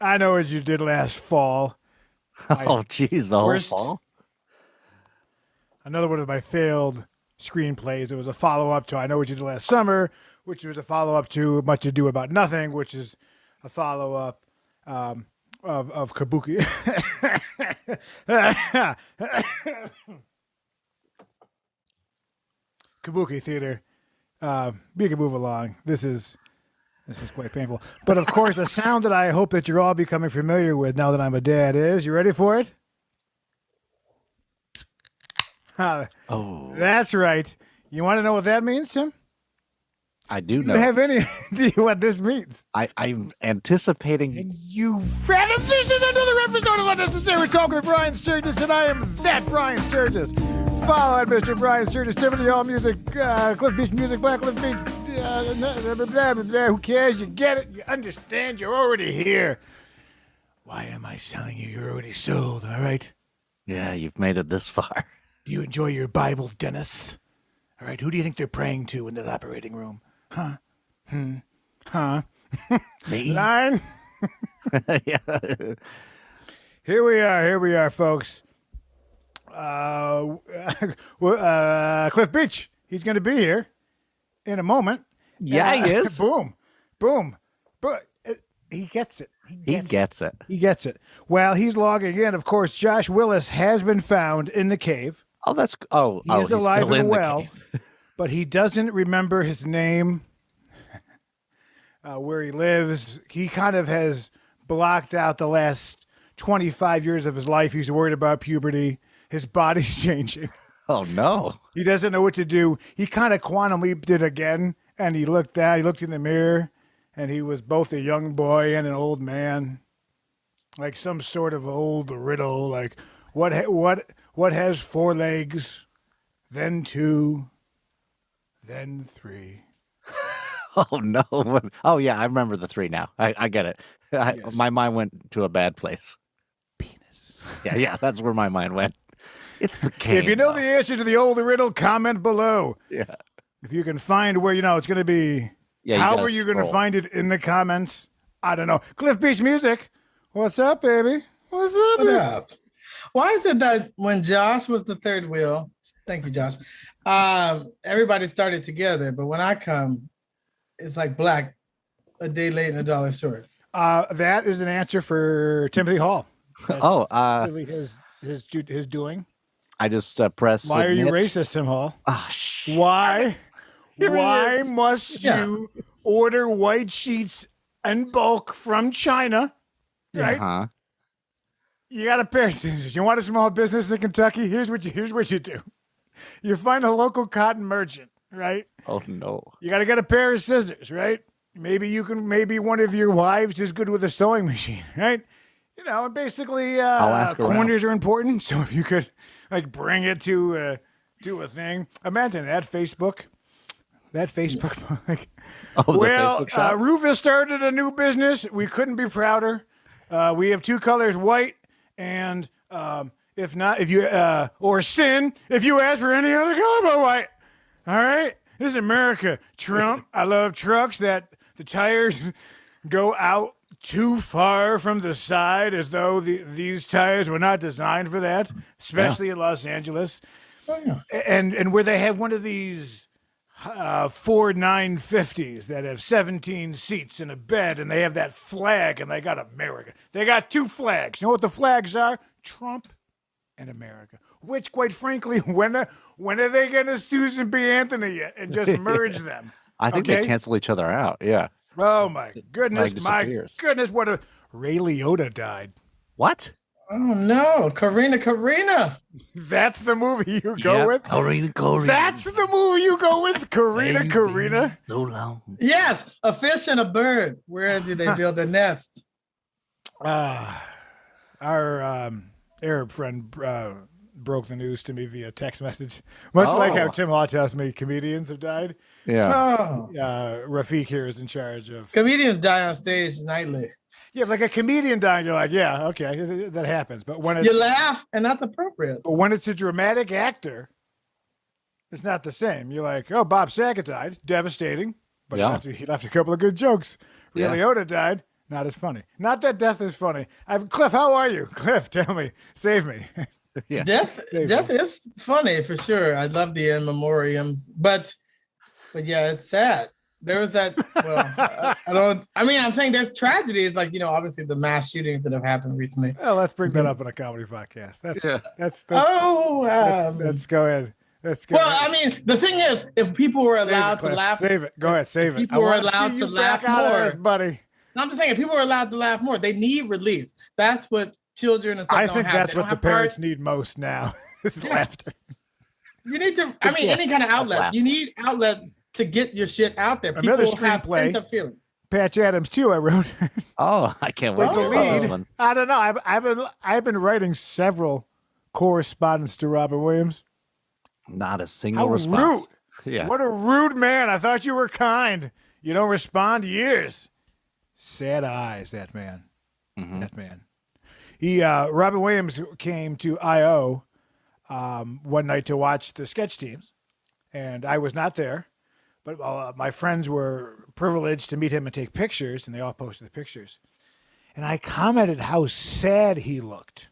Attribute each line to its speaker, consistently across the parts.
Speaker 1: I know what you did last fall.
Speaker 2: Oh, geez, the whole fall?
Speaker 1: Another one of my failed screenplays. It was a follow-up to I Know What You Did Last Summer, which was a follow-up to Much Ado About Nothing, which is a follow-up of Kabuki. Kabuki Theater. We can move along. This is quite painful. But of course, the sound that I hope that you're all becoming familiar with now that I'm a dad is, you ready for it?
Speaker 2: Oh,
Speaker 1: That's right. You want to know what that means, Tim?
Speaker 2: I do
Speaker 1: You
Speaker 2: know.
Speaker 1: don't have any idea what this means.
Speaker 2: I'm anticipating.
Speaker 1: And you fathom this is another episode of Unnecessary Talk with Brian Sturges, and I am that Brian Sturges. Follow at Mr. Brian Sturges, Timothy All Music, Cliff Beach Music, Black Cliff Beach, who cares? You get it? You understand? You're already here. Why am I selling you? You're already sold, all right?
Speaker 2: Yeah, you've made it this far.
Speaker 1: Do you enjoy your Bible, Dennis? All right, who do you think they're praying to in that operating room? Huh? Huh?
Speaker 2: Me?
Speaker 1: Line?
Speaker 2: Yeah.
Speaker 1: Here we are, folks. Cliff Beach, he's going to be here in a moment.
Speaker 2: Yeah, he is.
Speaker 1: Boom. But he gets it.
Speaker 2: He gets it.
Speaker 1: He gets it. While he's logging in, of course, Josh Willis has been found in the cave.
Speaker 2: Oh, that's
Speaker 1: He is
Speaker 2: he's
Speaker 1: alive
Speaker 2: still
Speaker 1: and
Speaker 2: in the
Speaker 1: well,
Speaker 2: cave.
Speaker 1: but he doesn't remember his name, where he lives. He kind of has blocked out the last 25 years of his life. He's worried about puberty. His body's changing.
Speaker 2: Oh no.
Speaker 1: He doesn't know what to do. He kind of quantum leaped it again, and he looked in the mirror, and he was both a young boy and an old man, like some sort of old riddle, like what has 4 legs, then 2, then 3.
Speaker 2: Oh no. Oh yeah, I remember the 3 now. I get it.
Speaker 1: Yes.
Speaker 2: My mind went to a bad place.
Speaker 1: Penis.
Speaker 2: Yeah, that's where my mind went. It's the cave.
Speaker 1: If you know the answer to the old riddle, comment below.
Speaker 2: Yeah.
Speaker 1: If you can find where it's going to be.
Speaker 2: Yeah,
Speaker 1: How
Speaker 2: gotta
Speaker 1: are you going to
Speaker 2: scroll.
Speaker 1: find it in the comments? I don't know. Cliff Beach Music. What's up, baby? What's up?
Speaker 3: What
Speaker 1: baby?
Speaker 3: up? Why is it that when Josh was the third wheel, thank you, Josh, everybody started together, but when I come, it's like black, a day late and a dollar short.
Speaker 1: That is an answer for Timothy Hall. That's really his doing.
Speaker 2: I just press.
Speaker 1: Why are you
Speaker 2: submit.
Speaker 1: racist, Tim Hall?
Speaker 2: Ah, shit.
Speaker 1: Why?
Speaker 3: Here he
Speaker 1: Why
Speaker 3: is.
Speaker 1: must
Speaker 3: Yeah.
Speaker 1: you order white sheets in bulk from China? Right?
Speaker 2: Uh-huh.
Speaker 1: You got a pair of scissors. You want a small business in Kentucky? Here's what you do. You find a local cotton merchant, right?
Speaker 2: Oh no.
Speaker 1: You got to get a pair of scissors, right? Maybe one of your wives is good with a sewing machine, right? And basically,
Speaker 2: I'll ask around.
Speaker 1: corners are important. So if you could bring it to a thing, imagine that Facebook. Oh, the
Speaker 2: Facebook shop?
Speaker 1: Rufus started a new business. We couldn't be prouder. We have 2 colors, white and if you ask for any other color but white. All right, this is America. Trump. I love trucks that the tires go out too far from the side, as though these tires were not designed for that, especially in Los Angeles.
Speaker 3: Oh, yeah.
Speaker 1: And where they have one of these Ford 950s that have 17 seats and a bed, and they have that flag, and they got America. They got 2 flags. You know what the flags are? Trump and America. Which, quite frankly, when are they going to Susan B. Anthony yet and just merge them?
Speaker 2: I think they cancel each other out. Yeah.
Speaker 1: Oh my goodness! My
Speaker 2: disappears.
Speaker 1: goodness! Ray Liotta died.
Speaker 2: What?
Speaker 3: Oh no, Karina.
Speaker 1: That's the movie you go with.
Speaker 2: Karina.
Speaker 1: That's the movie you go with. Karina.
Speaker 2: So long.
Speaker 3: Yes, a fish and a bird. Where did they build a nest?
Speaker 1: Our Arab friend broke the news to me via text message. Much like how Tim Law tells me comedians have died.
Speaker 2: Yeah.
Speaker 3: Oh,
Speaker 1: Rafik here is in charge of.
Speaker 3: comedians die on stage nightly.
Speaker 1: Yeah, like a comedian dying, you're like, yeah, okay, that happens. But when
Speaker 3: You laugh, and that's appropriate.
Speaker 1: it's a dramatic actor, it's not the same. You're like, oh, Bob Saget died, devastating, but
Speaker 2: Yeah.
Speaker 1: he left a couple of good jokes. Ray
Speaker 2: Yeah.
Speaker 1: Liotta died, Not as funny. Not that death is funny. Cliff, how are you? Cliff, tell me. Save me.
Speaker 2: Yeah.
Speaker 3: Death is funny for sure. I love the in memoriams, but yeah, it's sad. There was that. Well, I don't. I mean, I'm saying there's tragedies, like obviously the mass shootings that have happened recently.
Speaker 1: Well, let's bring that up in a comedy podcast. Let's go ahead. Let's go.
Speaker 3: Well,
Speaker 1: ahead.
Speaker 3: I mean, the thing is, if people were allowed to laugh,
Speaker 1: save it. Go ahead, save it.
Speaker 3: People were allowed to laugh more,
Speaker 1: buddy.
Speaker 3: No, I'm just saying, if people are allowed to laugh more, they need release. That's what children and stuff
Speaker 1: I
Speaker 3: don't
Speaker 1: think
Speaker 3: have.
Speaker 1: that's
Speaker 3: They
Speaker 1: what the
Speaker 3: don't have
Speaker 1: parents
Speaker 3: arts.
Speaker 1: need most now. Is laughter.
Speaker 3: You need to. I mean, any kind of outlet.
Speaker 2: laugh.
Speaker 3: You need outlets to get your shit out there.
Speaker 1: Another
Speaker 3: People have
Speaker 1: screenplay.
Speaker 3: pent up feelings.
Speaker 1: Patch Adams too. I wrote.
Speaker 2: Oh, I can't wait
Speaker 1: With
Speaker 2: to
Speaker 1: the
Speaker 2: hear this
Speaker 1: lead.
Speaker 2: one.
Speaker 1: I don't know. I've been writing several correspondence to Robin Williams.
Speaker 2: Not a single
Speaker 1: How
Speaker 2: response.
Speaker 1: rude!
Speaker 2: Yeah.
Speaker 1: What a rude man. I thought you were kind. You don't respond. Years. Sad eyes. That man.
Speaker 2: Mhm.
Speaker 1: That man. He Robin Williams came to I.O. One night to watch the sketch teams, and I was not there. But my friends were privileged to meet him and take pictures, and they all posted the pictures. And I commented how sad he looked,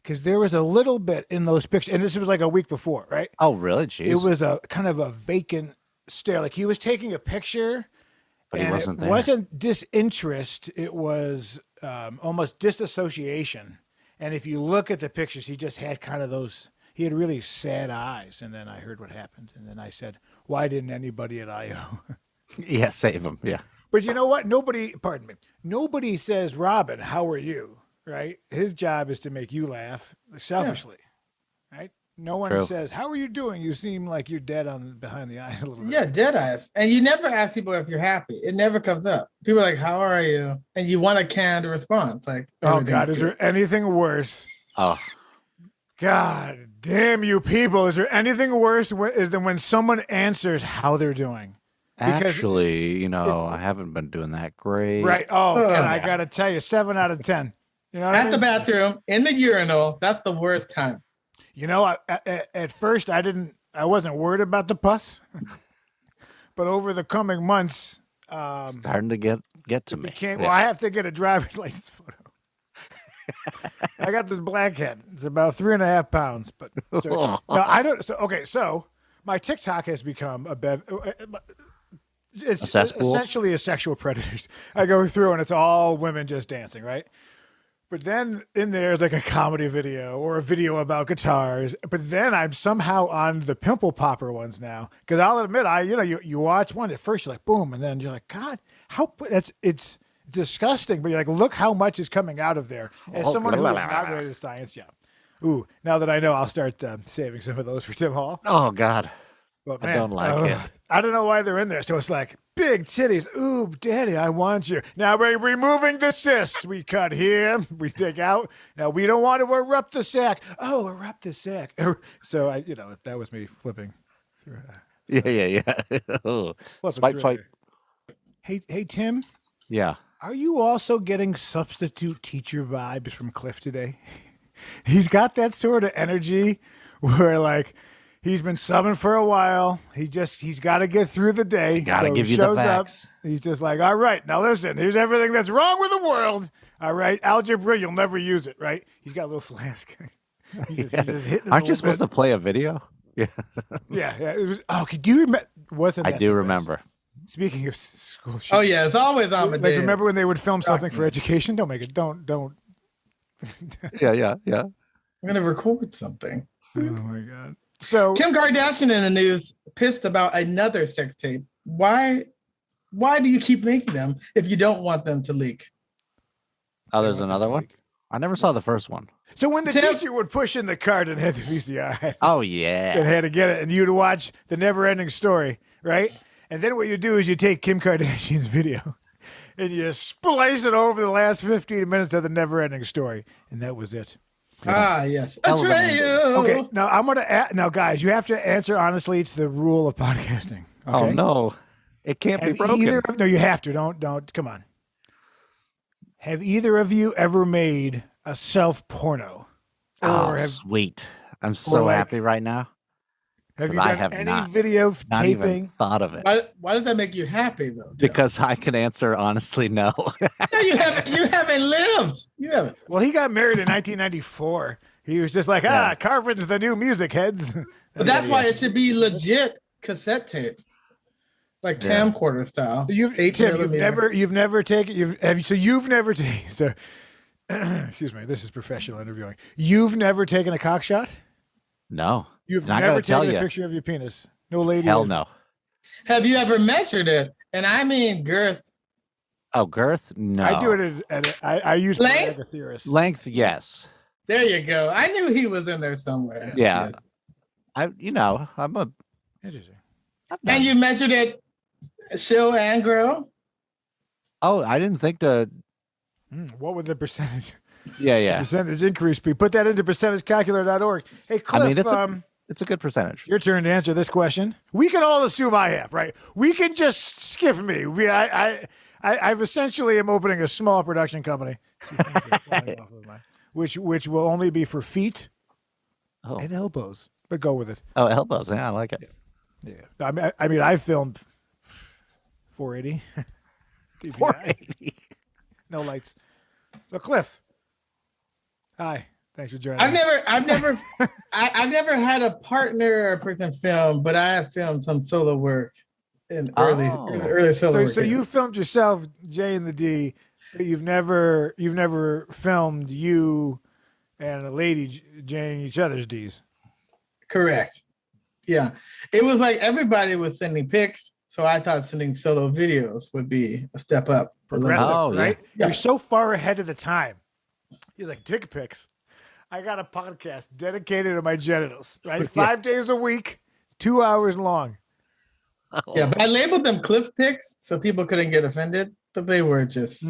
Speaker 1: because there was a little bit in those pictures, and this was like a week before, right?
Speaker 2: Oh, really? Jeez.
Speaker 1: It was a kind of a vacant stare, like he was taking a picture,
Speaker 2: But he
Speaker 1: and
Speaker 2: wasn't
Speaker 1: it
Speaker 2: there.
Speaker 1: wasn't disinterest; it was almost disassociation. And if you look at the pictures, he just had kind of those. He had really sad eyes, and then I heard what happened, and then I said, "Why didn't anybody at I.O.?"
Speaker 2: Yeah, save him. Yeah.
Speaker 1: But you know what? Nobody says, "Robin, how are you?" Right? His job is to make you laugh selfishly, right? No one
Speaker 2: True.
Speaker 1: says, "How are you doing? You seem like you're dead behind the eye a little bit."
Speaker 3: Yeah, dead eyes. And you never ask people if you're happy. It never comes up. People are like, "How are you?" And you want a canned response, like,
Speaker 1: Oh God, is there anything worse?
Speaker 2: Oh,
Speaker 1: God damn you people! Is there anything worse than when someone answers how they're doing? Because
Speaker 2: actually, I haven't been doing that great.
Speaker 1: Right. Oh,
Speaker 3: Oh,
Speaker 1: and I
Speaker 2: yeah.
Speaker 1: gotta tell you, 7 out of 10. You know what I
Speaker 3: At
Speaker 1: mean?
Speaker 3: the bathroom, in the urinal, that's the worst time.
Speaker 1: You know, at first I wasn't worried about the pus, but over the coming months,
Speaker 2: Starting to get to me.
Speaker 1: became,
Speaker 2: Yeah.
Speaker 1: well, I have to get a driver's license photo. I got this blackhead. It's about 3.5 pounds, but no, I don't. So okay, so my TikTok has become it's
Speaker 2: A cesspool?
Speaker 1: essentially a sexual predators. I go through and it's all women just dancing, right? But then in there is like a comedy video or a video about guitars. But then I'm somehow on the pimple popper ones now. Because I'll admit, you watch one at first, you're like, boom, and then you're like, God, it's disgusting. But you're like, look how much is coming out of there. As someone who's not ready to science, yeah. Ooh, now that I know, I'll start saving some of those for Tim Hall.
Speaker 2: Oh God.
Speaker 1: But
Speaker 2: I
Speaker 1: man,
Speaker 2: don't like it.
Speaker 1: I don't know why they're in there. So it's like big titties. Ooh, daddy, I want you. Now we're removing the cyst. We cut here. We take out. Now we don't want to erupt the sack. Oh, erupt the sack. So that was me flipping through.
Speaker 2: Yeah. Oh.
Speaker 1: Flipping
Speaker 2: Swipe,
Speaker 1: through
Speaker 2: swipe.
Speaker 1: there. Hey, Tim,
Speaker 2: Yeah.
Speaker 1: are you also getting substitute teacher vibes from Cliff today? He's got that sort of energy where like, he's been subbing for a while. He's got to get through the day.
Speaker 2: Gotta
Speaker 1: So
Speaker 2: give
Speaker 1: he
Speaker 2: you the
Speaker 1: shows up.
Speaker 2: facts.
Speaker 1: He's just like, all right, now listen, here's everything that's wrong with the world. All right, algebra, you'll never use it, right? He's got a little flask. He's just hitting it
Speaker 2: Aren't
Speaker 1: a
Speaker 2: you
Speaker 1: little
Speaker 2: supposed
Speaker 1: bit.
Speaker 2: to play a video? Yeah.
Speaker 1: Yeah. It was, okay, do you remember?
Speaker 2: I do remember.
Speaker 1: Speaking of school shit.
Speaker 3: Oh, yeah, it's always on my
Speaker 1: Like,
Speaker 3: days.
Speaker 1: remember when they would film something for
Speaker 3: me.
Speaker 1: education? Don't make it. Don't.
Speaker 2: Yeah.
Speaker 3: I'm going to record something.
Speaker 1: Oh, my God. So,
Speaker 3: Kim Kardashian in the news, pissed about another sex tape. Why do you keep making them if you don't want them to leak?
Speaker 2: Oh, there's another one? I never saw the first one.
Speaker 1: So when the
Speaker 3: Tim-
Speaker 1: teacher would push in the card and had the VCR,
Speaker 2: Oh,
Speaker 1: and
Speaker 2: yeah.
Speaker 1: had to get it, and you'd watch the never-ending story, right? And then what you do is you take Kim Kardashian's video and you splice it over the last 15 minutes of the never-ending story, and that was it.
Speaker 3: Ah, yes.
Speaker 2: Hell of an
Speaker 3: Atreyu.
Speaker 1: Okay, now I'm gonna now, guys, you have to answer honestly. It's the rule of podcasting. Okay?
Speaker 2: Oh, no. It can't be
Speaker 1: Have
Speaker 2: broken.
Speaker 1: no, you have to. Don't. Come on. Have either of you ever made a self porno?
Speaker 2: Oh,
Speaker 1: Or
Speaker 2: sweet. I'm so
Speaker 1: like-
Speaker 2: happy right now.
Speaker 1: Have you
Speaker 2: 'Cause I
Speaker 1: done
Speaker 2: have
Speaker 1: any
Speaker 2: not.
Speaker 1: video
Speaker 2: Not even
Speaker 1: taping?
Speaker 2: thought of it.
Speaker 3: Why does that make you happy though? Joe?
Speaker 2: Because I can answer honestly, no.
Speaker 3: No, you haven't. You haven't lived. You haven't.
Speaker 1: Well, he got married in 1994. He was just like,
Speaker 2: Yeah.
Speaker 1: Carvin's the new music heads.
Speaker 3: But that's why it should be legit cassette tape, like
Speaker 2: Yeah.
Speaker 3: camcorder style.
Speaker 1: You've
Speaker 3: 8
Speaker 1: Tim,
Speaker 3: millimeter.
Speaker 1: you've never taken you've never taken so excuse me, this is professional interviewing. You've never taken a cock shot?
Speaker 2: No.
Speaker 1: You've
Speaker 2: And I
Speaker 1: never
Speaker 2: gotta tell
Speaker 1: taken a
Speaker 2: you,
Speaker 1: picture of your penis? No lady.
Speaker 2: hell
Speaker 1: has-
Speaker 2: no.
Speaker 3: Have you ever measured it? And I mean girth.
Speaker 2: Oh, girth? No.
Speaker 1: I do it I use
Speaker 3: Length?
Speaker 1: Pythagoras.
Speaker 2: Length, yes.
Speaker 3: There you go. I knew he was in there somewhere.
Speaker 2: Yeah. I'm a.
Speaker 1: Interesting.
Speaker 3: And you measured it, show and grow.
Speaker 2: Oh, I didn't think to.
Speaker 1: What would the percentage
Speaker 2: Yeah.
Speaker 1: percentage increase be? Put that into percentagecalculator.org. Hey, Cliff,
Speaker 2: I mean, it's a good percentage.
Speaker 1: your turn to answer this question. We can all assume I have, right? We can just skip me. I've essentially am opening a small production company, which will only be for feet
Speaker 2: Oh,
Speaker 1: and elbows. But go with it.
Speaker 2: oh, elbows. Yeah, I like it.
Speaker 1: Yeah. I mean, I filmed 480. DPI.
Speaker 2: 480.
Speaker 1: No lights. So Cliff. Hi. Thanks for joining.
Speaker 3: I've
Speaker 1: us.
Speaker 3: never had a partner or a person film, but I have filmed some solo work in early solo work.
Speaker 1: So you filmed yourself, J and the D, but you've never filmed you and a lady J-ing each other's D's.
Speaker 3: Correct. Yeah. It was like everybody was sending pics, so I thought sending solo videos would be a step up.
Speaker 1: Progressive,
Speaker 2: Oh, yeah.
Speaker 1: right?
Speaker 3: Yeah.
Speaker 1: You're so far ahead of the time. He's like, dick pics. I got a podcast dedicated to my genitals, right? 5 days a week, 2 hours long.
Speaker 3: Yeah, but I labeled them Cliff pics so people couldn't get offended, but they were just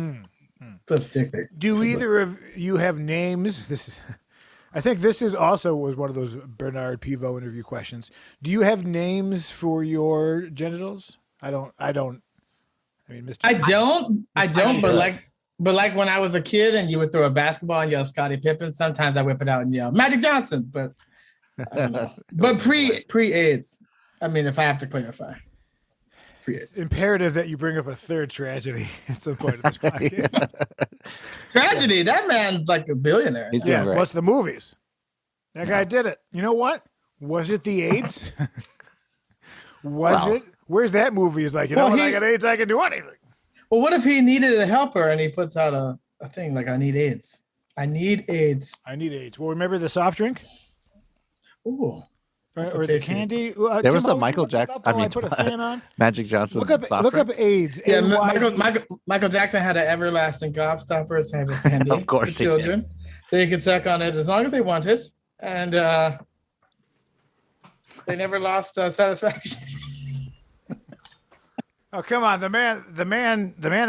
Speaker 3: Cliff dick pics.
Speaker 1: Do either of you have names? I think this was one of those Bernard Pivot interview questions. Do you have names for your genitals? I don't. I mean, Mr.
Speaker 3: I don't, but like when I was a kid and you would throw a basketball and yell Scottie Pippen, sometimes I whip it out and yell Magic Johnson, but I don't know. But pre-AIDS. I mean, if I have to clarify. Pre-AIDS.
Speaker 1: Imperative that you bring up a third tragedy at some point in this podcast.
Speaker 3: Tragedy. That man's like a billionaire.
Speaker 2: He's doing
Speaker 1: Yeah,
Speaker 2: great.
Speaker 1: what's the movies? That guy did it. You know what? Was it the AIDS? Was it? Where's that movie? Is like, you know
Speaker 3: Well,
Speaker 1: what? I got AIDS. I can do anything.
Speaker 3: Well, what if he needed a helper and he puts out a thing like, I need AIDS. I need AIDS.
Speaker 1: I need AIDS. Well, remember the soft drink
Speaker 3: Ooh.
Speaker 1: or the
Speaker 3: tasty.
Speaker 1: candy?
Speaker 2: There was
Speaker 1: Tim,
Speaker 2: a Michael
Speaker 1: look it up
Speaker 2: Jackson.
Speaker 1: while I put a fan on.
Speaker 2: Magic Johnson.
Speaker 1: Look up
Speaker 2: soft drink?
Speaker 1: AIDS.
Speaker 3: Yeah,
Speaker 1: AYD.
Speaker 3: Michael Jackson had an everlasting gobstopper type of candy
Speaker 2: Of course
Speaker 3: for
Speaker 2: he did.
Speaker 3: children. They could suck on it as long as they wanted. And they never lost satisfaction.
Speaker 1: Oh, come on. The man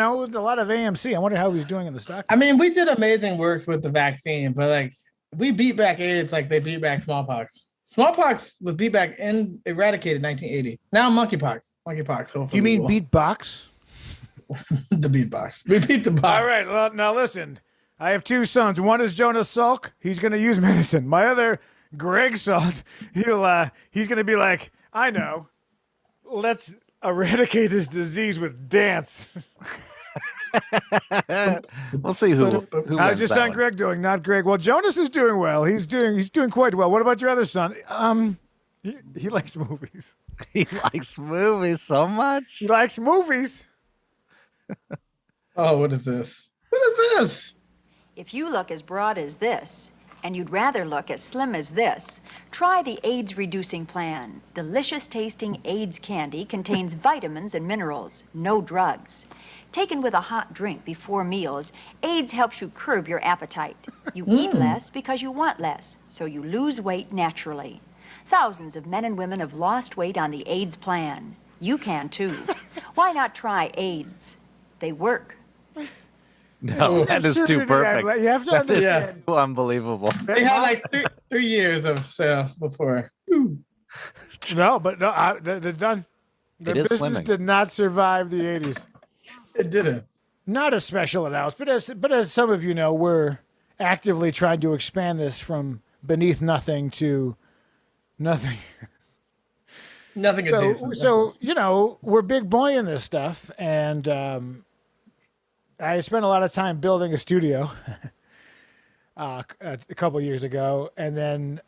Speaker 1: owned a lot of AMC. I wonder how he's doing in the stock.
Speaker 3: I mean, we did amazing works with the vaccine, but like we beat back AIDS like they beat back smallpox. Smallpox was beat back and eradicated in 1980. Now monkeypox. Hopefully.
Speaker 1: You mean
Speaker 3: will.
Speaker 1: beat box?
Speaker 3: the beatbox? We beat the box.
Speaker 1: All right. Well, now listen. I have two sons. One is Jonas Salk. He's going to use medicine. My other, Greg Salt, he's going to be like, I know. Let's eradicate this disease with dance.
Speaker 2: We'll see who
Speaker 1: How's
Speaker 2: wins
Speaker 1: your
Speaker 2: that
Speaker 1: son
Speaker 2: one.
Speaker 1: Greg doing? Not Greg. Well, Jonas is doing well. He's doing quite well. What about your other son? He likes movies.
Speaker 2: He likes movies so much.
Speaker 1: He likes movies.
Speaker 3: Oh, what is this? What is this?
Speaker 4: If you look as broad as this, and you'd rather look as slim as this, try the AIDS Reducing Plan. Delicious tasting AIDS candy contains vitamins and minerals, no drugs. Taken with a hot drink before meals, AIDS helps you curb your appetite. You eat less because you want less, so you lose weight naturally. Thousands of men and women have lost weight on the AIDS plan. You can too. Why not try AIDS? They work.
Speaker 2: No, that is too perfect.
Speaker 1: You have to understand.
Speaker 2: Too unbelievable.
Speaker 3: They had like 3 years of sales before.
Speaker 1: No, but no, they're done. The
Speaker 2: It is
Speaker 1: business
Speaker 2: slimming.
Speaker 1: did not survive the 80s.
Speaker 3: It didn't.
Speaker 1: Not a special announcement, but as some of you know, we're actively trying to expand this from beneath nothing to nothing.
Speaker 3: Nothing adjacent.
Speaker 1: So we're big boy in this stuff, and I spent a lot of time building a studio a couple years ago, and then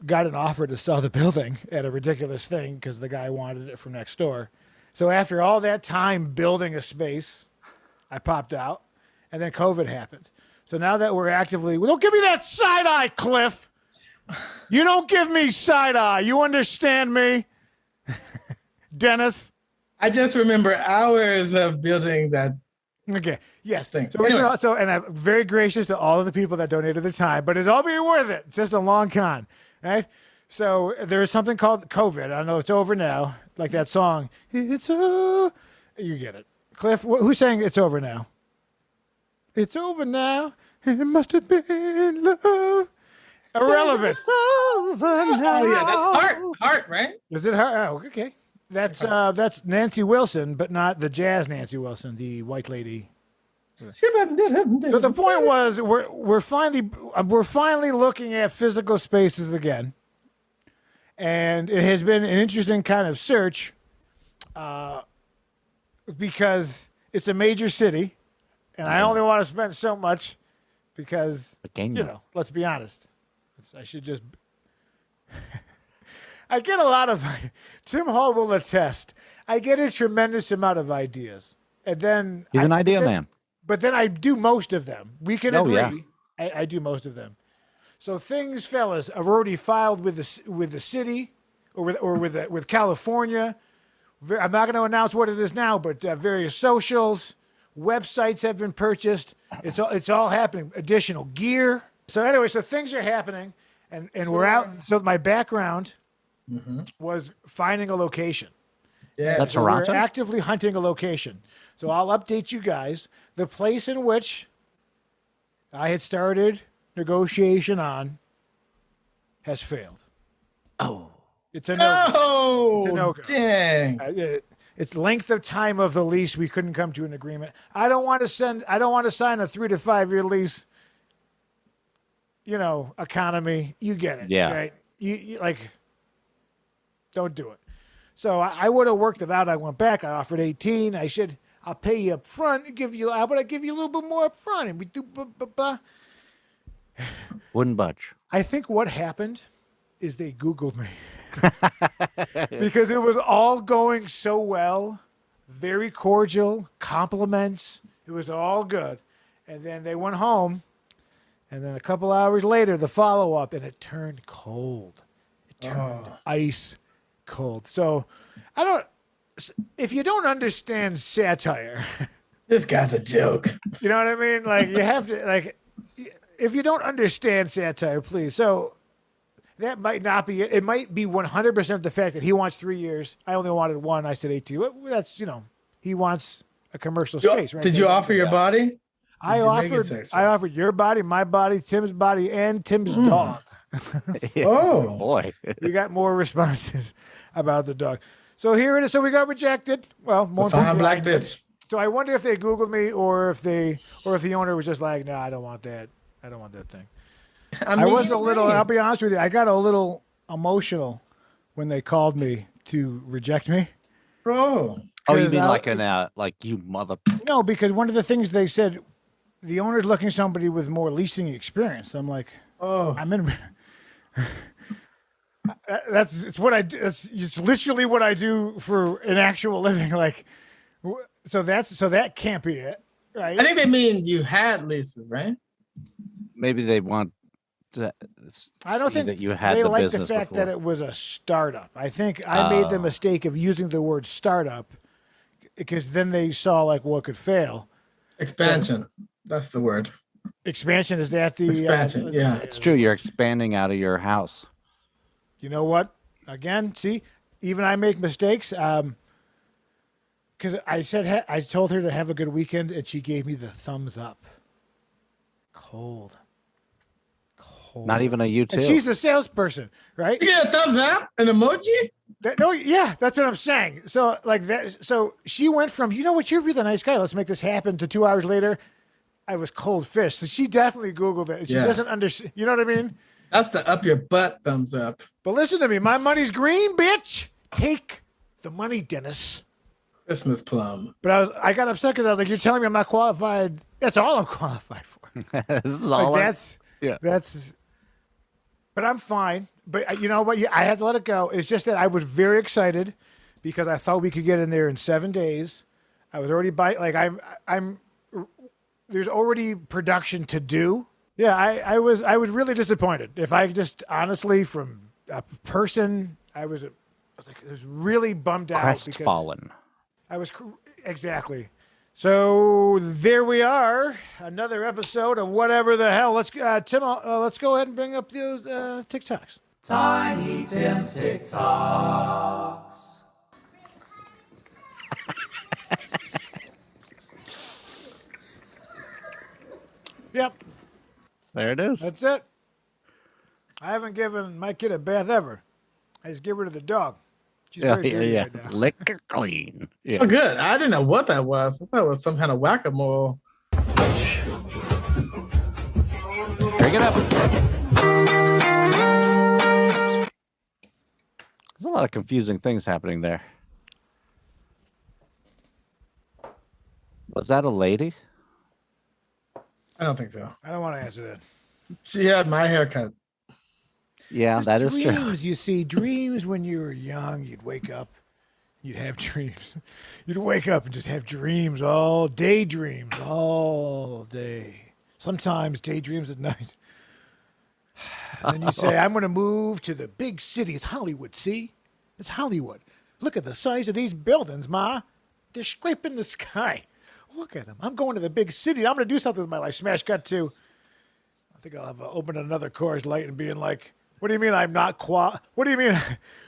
Speaker 1: got an offer to sell the building at a ridiculous thing because the guy wanted it from next door. So after all that time building a space, I popped out, and then COVID happened. So now that we're actively, well, don't give me that side eye, Cliff. You don't give me side eye. You understand me, Dennis?
Speaker 3: I just remember hours of building that.
Speaker 1: Okay. Yes.
Speaker 3: Thing.
Speaker 1: So,
Speaker 3: Anyway.
Speaker 1: and I'm very gracious to all of the people that donated the time, but it's all being worth it. It's just a long con, right? So there's something called COVID. I know it's over now, like that song. It's you get it, Cliff. Who's saying it's over now? It's over now. It must have been love. Irrelevant.
Speaker 2: Over now.
Speaker 3: Oh yeah, that's Heart, right?
Speaker 1: Is it her? Oh, okay. That's Nancy Wilson, but not the jazz Nancy Wilson, the white lady. So the point was, we're finally looking at physical spaces again, and it has been an interesting kind of search, because it's a major city, and I only want to spend so much, because let's be honest, I should just. I get a lot of. Tim Hall will attest. I get a tremendous amount of ideas, and then
Speaker 2: He's an idea man.
Speaker 1: But then I do most of them. We can agree.
Speaker 2: Yeah.
Speaker 1: I do most of them. So things, fellas, I've already filed with the city, with California. I'm not going to announce what it is now, but various socials, websites have been purchased. It's all happening. Additional gear. So anyway, so things are happening, and we're out. So my background was finding a location.
Speaker 3: Yeah,
Speaker 2: That's
Speaker 1: So
Speaker 2: Toronto?
Speaker 1: we're actively hunting a location. So I'll update you guys. The place in which I had started negotiation on has failed.
Speaker 2: Oh.
Speaker 1: It's a no.
Speaker 3: Oh,
Speaker 1: It's a no-go.
Speaker 3: dang.
Speaker 1: It's length of time of the lease. We couldn't come to an agreement. I don't want to sign a 3 to 5 year lease. Economy. You get it.
Speaker 2: Yeah.
Speaker 1: Right. You like. Don't do it. So I would have worked it out. I went back. I offered 18. I'll pay you up front. How about I give you a little bit more up front? And we do.
Speaker 2: Wouldn't budge.
Speaker 1: I think what happened is they Googled me because it was all going so well, very cordial, compliments. It was all good. And then they went home, and then a couple hours later, the follow-up, and it turned cold. It turned ice cold. So if you don't understand satire,
Speaker 3: This guy's a joke.
Speaker 1: you know what I mean? Like, you have to, if you don't understand satire, please. So that might not be it. It might be 100% the fact that he wants 3 years. I only wanted 1. I said 18. Well, that's, he wants a commercial space, right?
Speaker 3: Did you offer your body?
Speaker 1: I offered your body, my body, Tim's body, and Tim's dog.
Speaker 3: Oh.
Speaker 2: Boy.
Speaker 1: We got more responses about the dog. So here it is. So we got rejected. Well, more
Speaker 3: Fine
Speaker 1: importantly,
Speaker 3: black bitch.
Speaker 1: So I wonder if they Googled me or if the owner was just like, no, I don't want that. I don't want that thing. I was a little, I'll be honest with you, I got a little emotional when they called me to reject me.
Speaker 3: Bro.
Speaker 2: Oh, you
Speaker 1: 'Cause
Speaker 2: mean like you mother?
Speaker 1: No, because one of the things they said, the owner's looking for somebody with more leasing experience. I'm like,
Speaker 3: Oh.
Speaker 1: I'm in. It's what I do. It's literally what I do for an actual living. Like, so that can't be it, right?
Speaker 3: I think they mean you had leases, right?
Speaker 2: Maybe they want to
Speaker 1: I don't
Speaker 2: see
Speaker 1: think
Speaker 2: that you had
Speaker 1: they
Speaker 2: the
Speaker 1: like the
Speaker 2: business
Speaker 1: fact
Speaker 2: before.
Speaker 1: that it was a startup. I think I made the mistake of using the word startup because then they saw like what could fail.
Speaker 3: Expansion. That's the word.
Speaker 1: Expansion, is that the
Speaker 3: Expansion, yeah.
Speaker 2: It's true. You're expanding out of your house.
Speaker 1: You know what? Again, see, even I make mistakes. Because I told her to have a good weekend, and she gave me the thumbs up. Cold.
Speaker 2: Not even a you too.
Speaker 1: And she's the salesperson, right?
Speaker 3: You get a thumbs up, an emoji?
Speaker 1: Yeah, that's what I'm saying. So like that. So she went from, you know what, you're a really nice guy. Let's make this happen. To 2 hours later, I was cold fish. So she definitely Googled it. She doesn't understand. You know what I mean?
Speaker 3: That's the up your butt thumbs up.
Speaker 1: But listen to me. My money's green, bitch. Take the money, Dennis.
Speaker 3: Christmas plum.
Speaker 1: But I got upset because I was like, you're telling me I'm not qualified. That's all I'm qualified for.
Speaker 2: This is
Speaker 1: Like,
Speaker 2: all.
Speaker 1: that's. But I'm fine. But you know what? I had to let it go. It's just that I was very excited because I thought we could get in there in 7 days. I was already I'm. There's already production to do. Yeah, I was really disappointed. If I just honestly, from a person, I was really bummed out.
Speaker 2: Crestfallen.
Speaker 1: I was exactly. So there we are, another episode of whatever the hell. Let's Tim, let's go ahead and bring up those TikToks.
Speaker 5: Tiny Tim's TikToks.
Speaker 1: Yep,
Speaker 2: There it is.
Speaker 1: that's it. I haven't given my kid a bath ever. I just get rid of the dog. She's very dirty right now.
Speaker 2: Lick her clean. Yeah.
Speaker 3: Oh, good. I didn't know what that was. I thought it was some kind of whack-a-mole.
Speaker 2: Bring it up. There's a lot of confusing things happening there. Was that a lady?
Speaker 3: I don't think so.
Speaker 1: I don't want to answer that.
Speaker 3: She had my haircut.
Speaker 2: Yeah, that is true.
Speaker 1: Dreams, you see, dreams when you were young, you'd wake up, you'd have dreams. You'd wake up and just have dreams all daydreams all day. Sometimes daydreams at night. And then you say, I'm going to move to the big city. It's Hollywood, see? It's Hollywood. Look at the size of these buildings, Ma. They're scraping the sky. Look at them. I'm going to the big city. I'm going to do something with my life. Smash cut to. I think I'll have opened another Coors Light and being like, what do you mean I'm not What do you mean?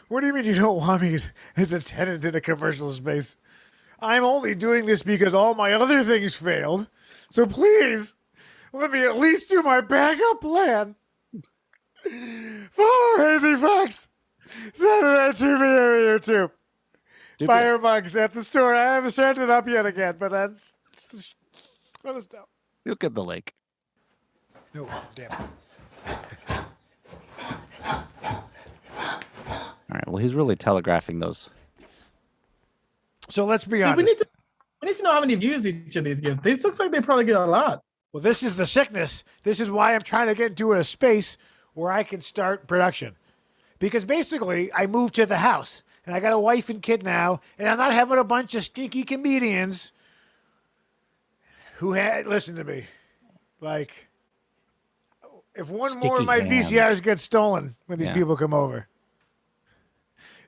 Speaker 1: What do you mean you don't want me as a tenant in a commercial space? I'm only doing this because all my other things failed. So please, let me at least do my backup plan. Follow Hazy Fox. Send it out to me over YouTube. Buy your mugs at the store. I haven't sent it up yet again, but that's let us know.
Speaker 2: You'll get the lake.
Speaker 1: No, damn.
Speaker 2: All right. Well, he's really telegraphing those.
Speaker 1: So let's be
Speaker 3: See,
Speaker 1: honest.
Speaker 3: we need to know how many views each of these get. These looks like they probably get a lot.
Speaker 1: Well, this is the sickness. This is why I'm trying to get into a space where I can start production. Because basically, I moved to the house, and I got a wife and kid now, and I'm not having a bunch of stinky comedians who listen to me. Like, if one more of
Speaker 2: Sticky
Speaker 1: my
Speaker 2: hands.
Speaker 1: VCRs get stolen when these
Speaker 2: Yeah.
Speaker 1: people come over,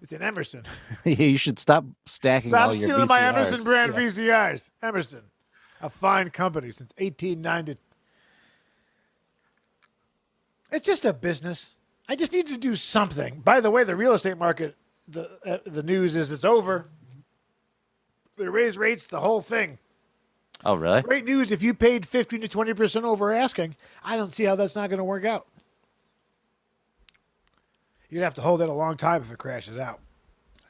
Speaker 1: it's an Emerson.
Speaker 2: You should stop stacking
Speaker 1: Stop
Speaker 2: all your
Speaker 1: stealing my
Speaker 2: VCRs.
Speaker 1: Emerson brand
Speaker 2: Yeah.
Speaker 1: VCRs. Emerson, a fine company since 1890. It's just a business. I just need to do something. By the way, the real estate market, the news is it's over. They raised rates, the whole thing.
Speaker 2: Oh, really?
Speaker 1: Great news if you paid 15 to 20% over asking. I don't see how that's not going to work out. You'd have to hold it a long time if it crashes out.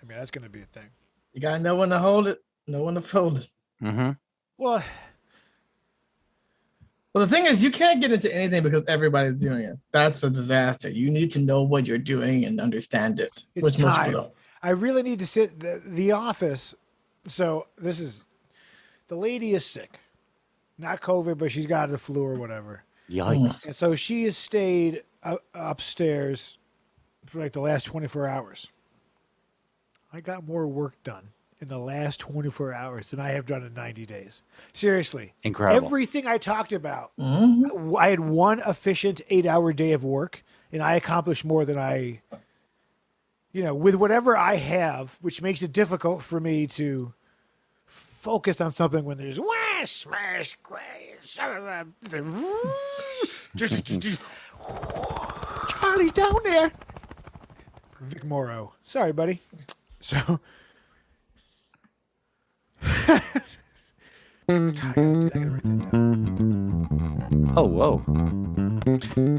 Speaker 1: I mean, that's going to be a thing.
Speaker 3: You gotta know when to hold it, know when to fold it.
Speaker 2: Mm-hmm.
Speaker 1: Well,
Speaker 3: Well, the thing is, you can't get into anything because everybody's doing it. That's a disaster. You need to know what you're doing and understand it.
Speaker 1: it's
Speaker 3: which most
Speaker 1: time.
Speaker 3: people don't.
Speaker 1: I really need to sit the office. So this is, the lady is sick. Not COVID, but she's got the flu or whatever.
Speaker 2: Yikes.
Speaker 1: And so she has stayed upstairs for like the last 24 hours. I got more work done in the last 24 hours than I have done in 90 days. Seriously.
Speaker 2: Incredible.
Speaker 1: Everything I talked about,
Speaker 3: Mhm.
Speaker 1: I had one efficient 8-hour day of work, and I accomplished more than I, with whatever I have, which makes it difficult for me to focus on something when there's smash, Charlie's down there. Vic Morrow. Sorry, buddy. So.
Speaker 2: Oh, whoa.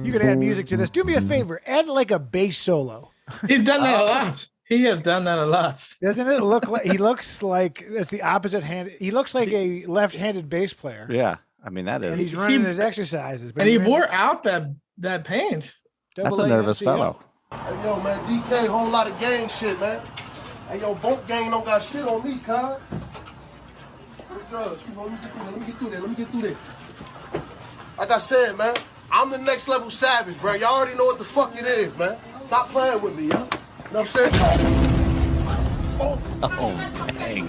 Speaker 1: You can add music to this. Do me a favor. Add like a bass solo.
Speaker 3: He's done that a lot. He has done that a lot.
Speaker 1: Doesn't it look like he looks like it's the opposite hand? He looks like a left-handed bass player,
Speaker 2: Yeah. I mean, that
Speaker 1: and he's
Speaker 2: is.
Speaker 1: running his exercises. But
Speaker 3: And he
Speaker 1: ran
Speaker 3: wore out that paint.
Speaker 2: That's
Speaker 1: double
Speaker 2: a nervous
Speaker 1: AMCO.
Speaker 2: fellow.
Speaker 6: Hey, yo, man, DK, whole lot of gang shit, man. Hey, yo, Boat Gang don't got shit on me, cuz. What does? Let me get through there. Like I said, man, I'm the next level savage, bro. Y'all already know what the fuck it is, man. Stop playing with me, yo. You know what I'm saying?
Speaker 2: Oh, dang.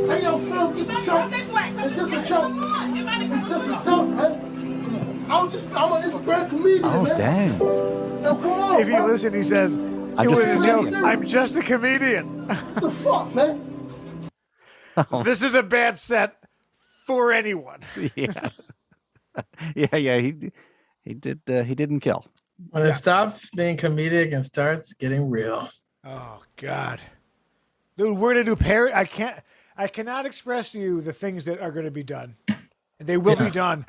Speaker 6: Hey, yo, Phil, just a joke. It's just a joke. It's just a joke, man. I'm an Instagram comedian,
Speaker 2: Oh,
Speaker 6: man.
Speaker 2: dang.
Speaker 6: Yo, come on,
Speaker 1: If you
Speaker 6: bro.
Speaker 1: listen, he says,
Speaker 2: I'm
Speaker 1: "It
Speaker 2: just
Speaker 1: was
Speaker 2: a
Speaker 1: a joke.
Speaker 2: comedian."
Speaker 1: I'm just a comedian."
Speaker 6: What the fuck, man?
Speaker 1: This is a bad set for anyone.
Speaker 2: Yeah. Yeah. He didn't kill.
Speaker 3: When it stops being comedic and starts getting real.
Speaker 1: Oh God, dude, we're gonna do I cannot express to you the things that are gonna be done. They will be done.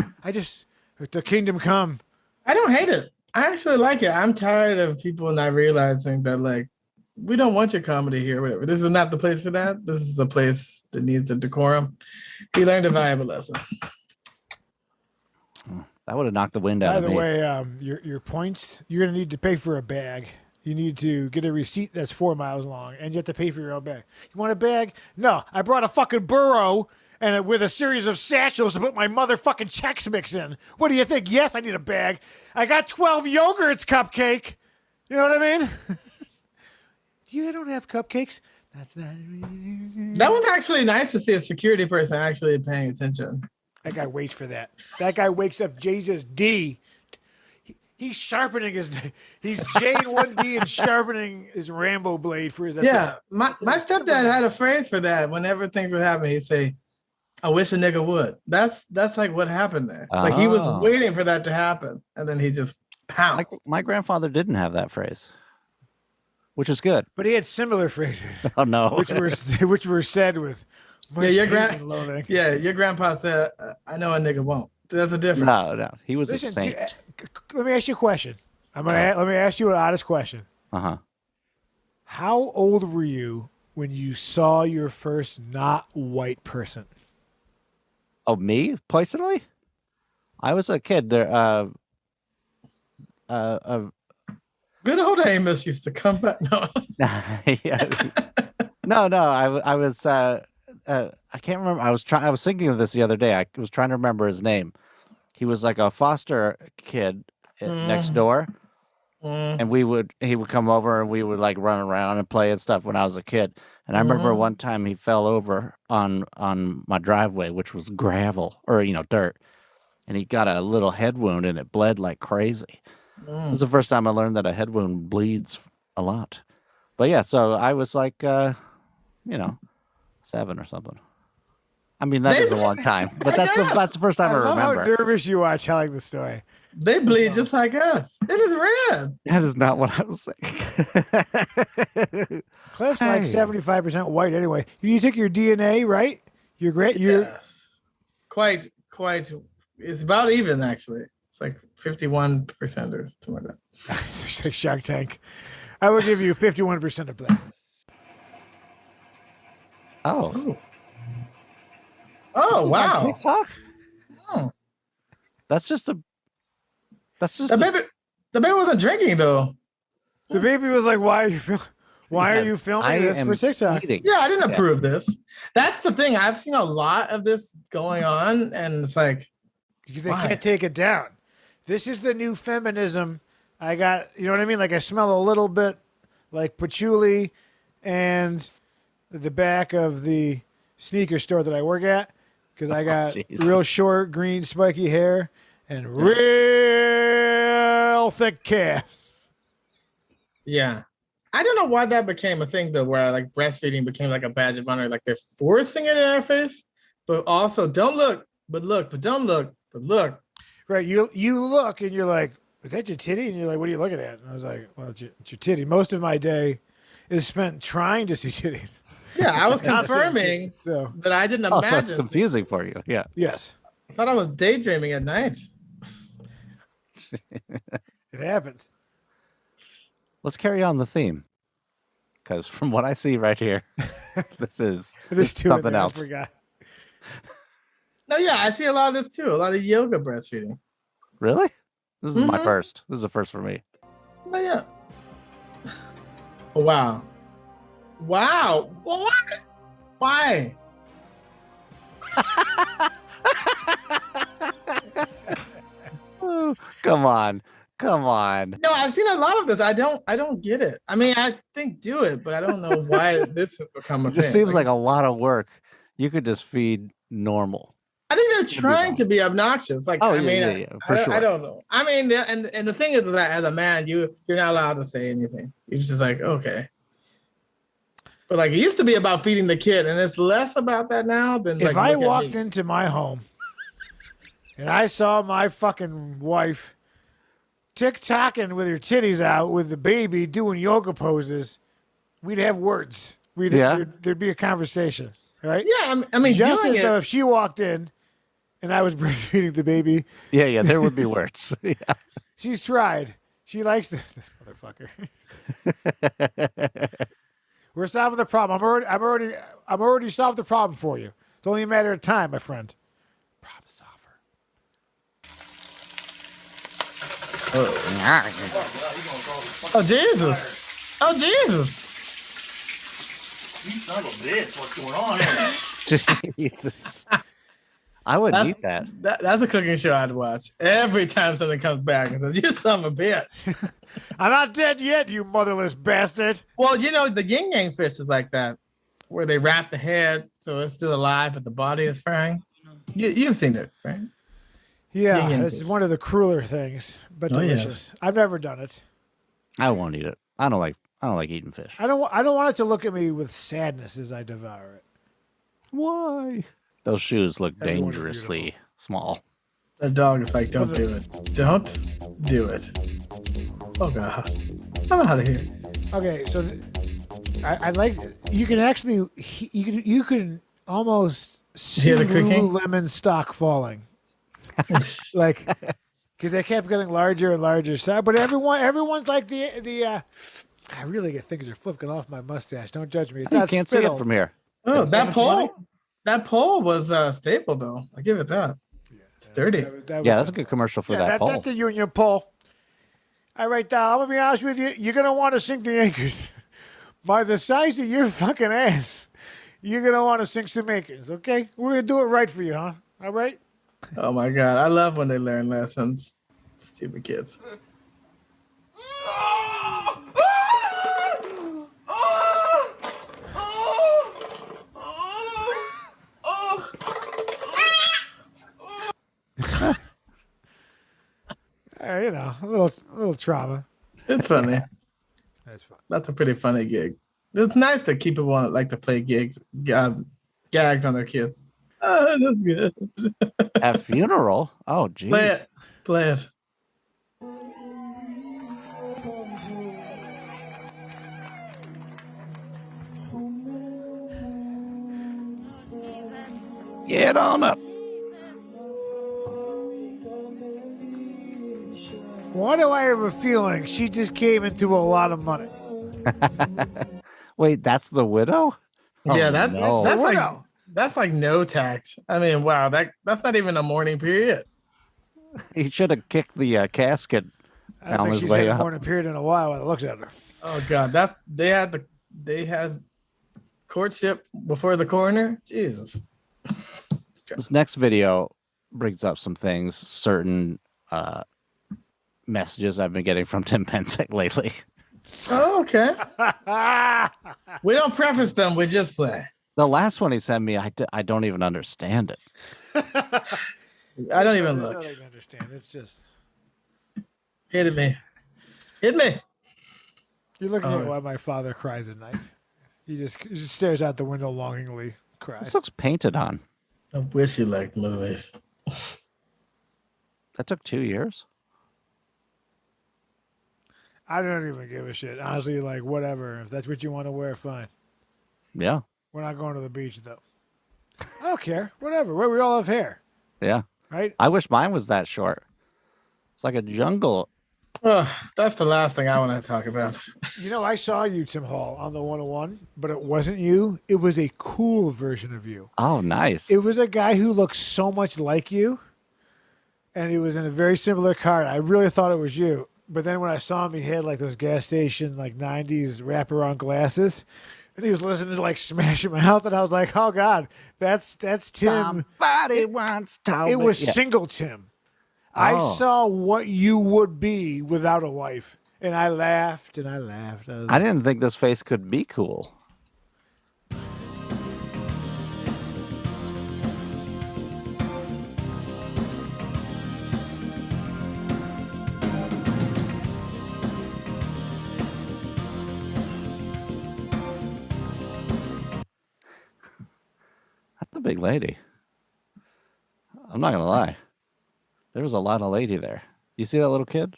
Speaker 1: The kingdom come.
Speaker 3: I don't hate it. I actually like it. I'm tired of people not realizing that, like, we don't want your comedy here, whatever. This is not the place for that. This is a place that needs a decorum. He learned a valuable lesson.
Speaker 2: That would have knocked the wind out
Speaker 1: By
Speaker 2: of
Speaker 1: the
Speaker 2: me.
Speaker 1: way, your points, you're gonna need to pay for a bag. You need to get a receipt that's 4 miles long, and you have to pay for your own bag. You want a bag? No, I brought a fucking burro and with a series of satchels to put my motherfucking Chex Mix in. What do you think? Yes, I need a bag. I got 12 yogurts, cupcake. You know what I mean? You don't have cupcakes. That's not.
Speaker 3: That was actually nice to see a security person actually paying attention.
Speaker 1: That guy waits for that. That guy wakes up Jesus D. He's sharpening he's J1D and sharpening his Rambo blade for his.
Speaker 3: Yeah, my stepdad had a phrase for that. Whenever things would happen, he'd say, "I wish a nigga would." That's like what happened there. Like he was
Speaker 2: Oh.
Speaker 3: waiting for that to happen, and then he just pounced.
Speaker 2: My grandfather didn't have that phrase, which is good.
Speaker 1: But he had similar phrases,
Speaker 2: Oh no.
Speaker 1: which were said with much
Speaker 3: Yeah, your
Speaker 1: hate and loathing.
Speaker 3: Yeah, your grandpa said, "I know a nigga won't." There's a difference.
Speaker 2: No. He was a
Speaker 1: Listen,
Speaker 2: saint.
Speaker 1: let me ask you a question. Let me ask you an honest question.
Speaker 2: Uh-huh.
Speaker 1: How old were you when you saw your first not white person?
Speaker 2: Oh, me personally? I was a kid. There.
Speaker 3: Good old Amos used to come back. No,
Speaker 2: Yeah. No. I was. I can't remember. I was thinking of this the other day. I was trying to remember his name. He was like a foster kid next door, and he would come over and we would like run around and play and stuff when I was a kid. And I remember one time he fell over on my driveway, which was gravel or dirt, and he got a little head wound and it bled like crazy. It was the first time I learned that a head wound bleeds a lot. But yeah, so I was like, 7 or something. I mean, that is a long time, but that's the first time I
Speaker 1: love how
Speaker 2: remember.
Speaker 1: nervous you are telling the story.
Speaker 3: they bleed just like us. It is red.
Speaker 2: That is not what I was saying.
Speaker 1: Cliff's like
Speaker 2: Hey.
Speaker 1: 75% white anyway. You took your DNA, right? You're great. You're
Speaker 3: Yeah. Quite. It's about even actually. It's like 51% or something like that.
Speaker 1: It's like Shark Tank. I will give you 51% of black.
Speaker 2: Oh,
Speaker 3: Oh
Speaker 2: on
Speaker 3: wow!
Speaker 2: TikTok?
Speaker 3: Oh.
Speaker 2: That's just
Speaker 3: The baby wasn't drinking though.
Speaker 1: The baby was like, "Why are you
Speaker 2: Yeah,
Speaker 1: you filming
Speaker 2: I
Speaker 1: this
Speaker 2: am
Speaker 1: for TikTok?"
Speaker 2: eating.
Speaker 3: Yeah, I didn't approve this. That's the thing. I've seen a lot of this going on, and it's like,
Speaker 1: Because they
Speaker 3: Why?
Speaker 1: can't take it down. This is the new feminism. I got, you know what I mean? Like I smell a little bit like patchouli and the back of the sneaker store that I work at because I got
Speaker 2: jeez.
Speaker 1: real short, green, spiky hair and real thick calves.
Speaker 3: yeah. I don't know why that became a thing though, where like breastfeeding became like a badge of honor. Like they're forcing it in our face, but also don't look, but look, but don't look, but look.
Speaker 1: Right? You look and you're like, "Is that your titty?" And you're like, "What are you looking at?" And I was like, "Well, it's your titty." Most of my day is spent trying to see titties.
Speaker 3: Yeah, I was
Speaker 1: Not seeing
Speaker 3: confirming
Speaker 1: titties, so
Speaker 3: that I didn't
Speaker 2: Oh, so it's
Speaker 3: imagine.
Speaker 2: confusing for you. Yeah.
Speaker 1: yes,
Speaker 3: I thought I was daydreaming at night.
Speaker 1: it happens.
Speaker 2: Let's carry on the theme. Because from what I see right here, this is
Speaker 1: There's two in
Speaker 2: something
Speaker 1: there, I
Speaker 2: else.
Speaker 1: forgot.
Speaker 3: No, yeah, I see a lot of this too. A lot of yoga breastfeeding.
Speaker 2: Really? This is my
Speaker 3: Mhm.
Speaker 2: first. This is a first for me.
Speaker 3: No, yeah. Oh, wow. Wow. What? Why?
Speaker 2: Oh, come on. Come on.
Speaker 3: No, I've seen a lot of this. I don't get it. I mean, I think do it, but I don't know why this has become a
Speaker 2: It just
Speaker 3: thing.
Speaker 2: seems like a lot of work. You could just feed normal.
Speaker 3: I think they're
Speaker 2: be
Speaker 3: trying to
Speaker 2: wrong.
Speaker 3: be obnoxious. Like,
Speaker 2: Oh,
Speaker 3: I
Speaker 2: yeah,
Speaker 3: mean,
Speaker 2: yeah, yeah, for
Speaker 3: I
Speaker 2: sure.
Speaker 3: don't know. I mean, and the thing is that as a man, you're not allowed to say anything. You're just like, okay. But like, it used to be about feeding the kid, and it's less about that now than like.
Speaker 1: If I
Speaker 3: look at
Speaker 1: walked
Speaker 3: me.
Speaker 1: into my home and I saw my fucking wife tick-tocking with her titties out with the baby doing yoga poses, we'd have words.
Speaker 2: Yeah.
Speaker 1: There'd be a conversation, right?
Speaker 3: Yeah, I mean,
Speaker 1: Just
Speaker 3: doing
Speaker 1: as though
Speaker 3: it.
Speaker 1: if she walked in and I was breastfeeding the baby,
Speaker 2: Yeah, there would be words. Yeah.
Speaker 1: she's tried. She likes this motherfucker. We're solving the problem. I'm already solved the problem for you. It's only a matter of time, my friend. Problem solver.
Speaker 3: Oh Jesus! Oh Jesus!
Speaker 5: You son of a bitch, what's going on here?
Speaker 2: Jesus. I wouldn't eat that.
Speaker 3: That's a cooking show I'd watch every time something comes back and says, "You son of a bitch."
Speaker 1: I'm not dead yet, you motherless bastard.
Speaker 3: Well, you know the yin yang fish is like that, where they wrap the head so it's still alive, but the body is frying. You've seen it, right?
Speaker 1: Yeah,
Speaker 3: Yin yang
Speaker 1: it's
Speaker 3: fish.
Speaker 1: one of the crueler things, but
Speaker 3: Oh, yes.
Speaker 1: delicious. I've never done it.
Speaker 2: I won't eat it. I don't like eating fish.
Speaker 1: I don't want it to look at me with sadness as I devour it.
Speaker 2: Why? Those shoes look
Speaker 1: Everyone is
Speaker 2: dangerously small.
Speaker 3: The dog is like, "Don't do it. Don't do it." Oh God, I'm out of here.
Speaker 1: Okay, so I like you can actually you can almost see
Speaker 3: Hear the creaking?
Speaker 1: Lululemon stock falling, like because they kept getting larger and larger. So, but everyone's like the. I really get things are flipping off my mustache. Don't judge me. It's
Speaker 2: You
Speaker 1: not
Speaker 2: can't see
Speaker 1: spittle.
Speaker 2: it from here.
Speaker 3: Oh,
Speaker 2: It's
Speaker 3: that
Speaker 2: 720?
Speaker 3: pole. That pole was staple though. I give it that. Sturdy.
Speaker 1: That
Speaker 2: Yeah,
Speaker 1: was
Speaker 2: that's a good commercial for
Speaker 1: yeah,
Speaker 2: that pole.
Speaker 1: That's the union pole. All right, I'm gonna be honest with you. You're gonna want to sink the anchors by the size of your fucking ass. You're gonna want to sink some anchors. Okay, we're gonna do it right for you, huh? All right.
Speaker 3: Oh my God, I love when they learn lessons. Stupid kids.
Speaker 1: You know, a little trauma.
Speaker 3: It's funny.
Speaker 1: That's fine.
Speaker 3: That's a pretty funny gig. It's nice to keep people that like to play gags on their kids. Oh, that's good.
Speaker 2: At funeral? Oh, geez.
Speaker 3: Play it. Play it.
Speaker 2: Get on up.
Speaker 1: Why do I have a feeling she just came into a lot of money?
Speaker 2: Wait, that's the widow? Oh,
Speaker 3: Yeah, that's like
Speaker 1: Widow.
Speaker 3: that's like no tax. I mean, wow, that's not even a mourning period.
Speaker 2: He should have kicked the casket
Speaker 1: I don't
Speaker 2: on
Speaker 1: think
Speaker 2: his
Speaker 1: she's
Speaker 2: way
Speaker 1: had a
Speaker 2: up.
Speaker 1: morning period in a while. When it looks at her.
Speaker 3: Oh God, they had courtship before the coroner. Jesus.
Speaker 2: This next video brings up some things, certain messages I've been getting from Tim Pensick lately.
Speaker 3: Oh, okay. We don't preface them. We just play.
Speaker 2: The last one he sent me, I don't even understand it.
Speaker 3: I don't even
Speaker 1: I
Speaker 3: look.
Speaker 1: don't even understand. It's just
Speaker 3: Hit me. Hit me.
Speaker 1: you're looking
Speaker 3: Oh.
Speaker 1: at why my father cries at night. He just stares out the window longingly, cries.
Speaker 2: This looks painted on.
Speaker 3: I wish you liked movies.
Speaker 2: That took 2 years.
Speaker 1: I don't even give a shit. Honestly, like whatever. If that's what you want to wear, fine.
Speaker 2: Yeah.
Speaker 1: We're not going to the beach though. I don't care. Whatever. We all have hair,
Speaker 2: Yeah.
Speaker 1: right?
Speaker 2: I wish mine was that short. It's like a jungle.
Speaker 3: Oh, that's the last thing I want to talk about.
Speaker 1: You know, I saw you, Tim Hall, on the 101, but it wasn't you. It was a cool version of you.
Speaker 2: Oh, nice.
Speaker 1: It was a guy who looked so much like you, and he was in a very similar car. I really thought it was you. But then when I saw him, he had like those gas station, like 90s wraparound glasses. And he was listening to like Smash Mouth, and I was like, "Oh God, that's Tim."
Speaker 2: Somebody once told
Speaker 1: It
Speaker 2: me.
Speaker 1: was
Speaker 2: Yeah.
Speaker 1: single Tim. I
Speaker 2: Oh.
Speaker 1: saw what you would be without a wife, and I laughed and I laughed. I was
Speaker 2: I didn't think this face could be cool. That's a big lady. I'm not gonna lie. There was a lot of lady there. You see that little kid?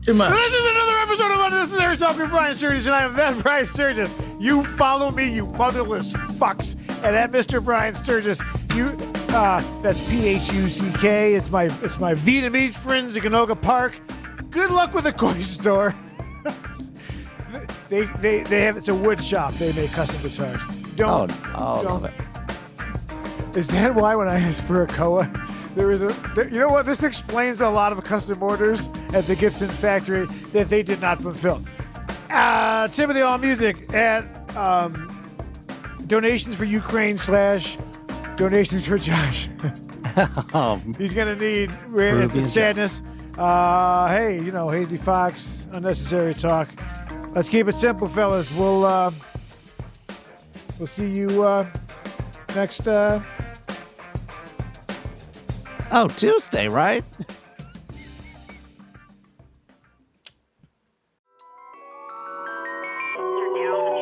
Speaker 3: Too much.
Speaker 1: This is another episode of Unnecessary Talk with Brian Sturges, and I am that Brian Sturges. You follow me, you motherless fucks, and at Mr. Brian Sturges. That's PHUCK. It's my Vietnamese friends at Canoga Park. Good luck with the koi store. they have it's a wood shop. They make custom guitars. Don't.
Speaker 2: I love it.
Speaker 1: Is that why when I asked for a koa, there was you know what? This explains a lot of custom orders at the Gibson factory that they did not fulfill. Timothy All Music at donations for Ukraine / donations for Josh. He's gonna need
Speaker 2: Peruvian
Speaker 1: sadness. Hey, Hazy Fox, Unnecessary Talk. Let's keep it simple, fellas. We'll see you next.
Speaker 2: Oh, Tuesday, right?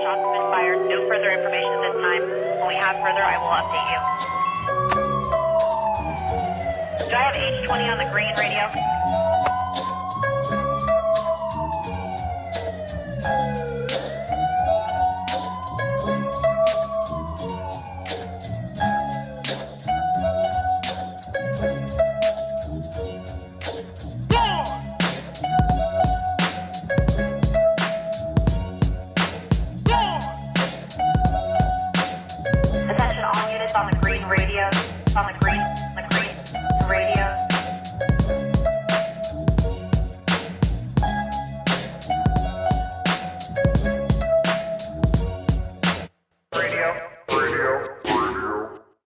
Speaker 7: Shots have been fired. No further information at this time. When we have further, I will update you. Do I have H20 on the green radio? Attention all units on the green radio. On the